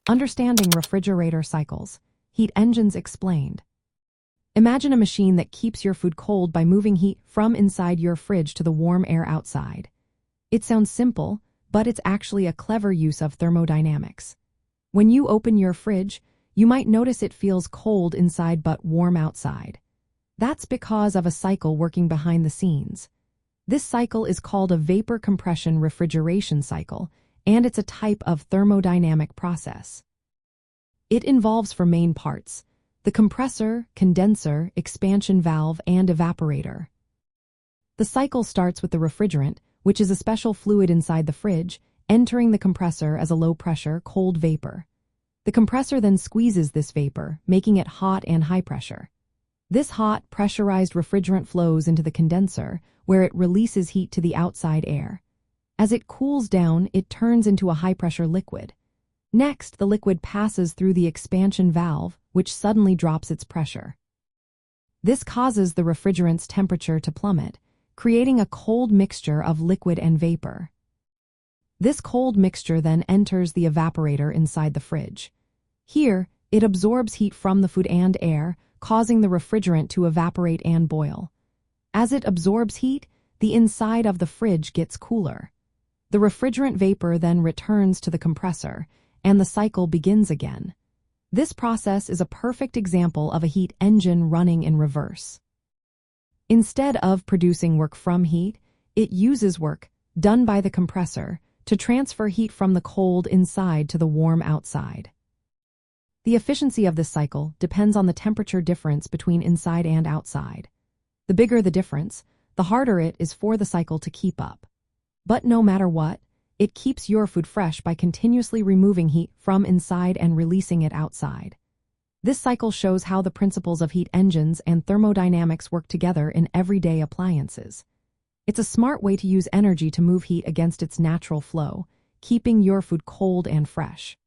Understanding refrigerator cycles. Heat engines explained. Imagine a machine that keeps your food cold by moving heat from inside your fridge to the warm air outside. It sounds simple, but it's actually a clever use of thermodynamics. When you open your fridge, you might notice it feels cold inside but warm outside. That's because of a cycle working behind the scenes. This cycle is called a vapor compression refrigeration cycle, and it's a type of thermodynamic process. It involves four main parts: the compressor, condenser, expansion valve, and evaporator. The cycle starts with the refrigerant, which is a special fluid inside the fridge, entering the compressor as a low-pressure, cold vapor. The compressor then squeezes this vapor, making it hot and high pressure. This hot, pressurized refrigerant flows into the condenser, where it releases heat to the outside air. As it cools down, it turns into a high-pressure liquid. Next, the liquid passes through the expansion valve, which suddenly drops its pressure. This causes the refrigerant's temperature to plummet, creating a cold mixture of liquid and vapor. This cold mixture then enters the evaporator inside the fridge. Here, it absorbs heat from the food and air, causing the refrigerant to evaporate and boil. As it absorbs heat, the inside of the fridge gets cooler. The refrigerant vapor then returns to the compressor, and the cycle begins again. This process is a perfect example of a heat engine running in reverse. Instead of producing work from heat, it uses work, done by the compressor, to transfer heat from the cold inside to the warm outside. The efficiency of this cycle depends on the temperature difference between inside and outside. The bigger the difference, the harder it is for the cycle to keep up. But no matter what, it keeps your food fresh by continuously removing heat from inside and releasing it outside. This cycle shows how the principles of heat engines and thermodynamics work together in everyday appliances. It's a smart way to use energy to move heat against its natural flow, keeping your food cold and fresh.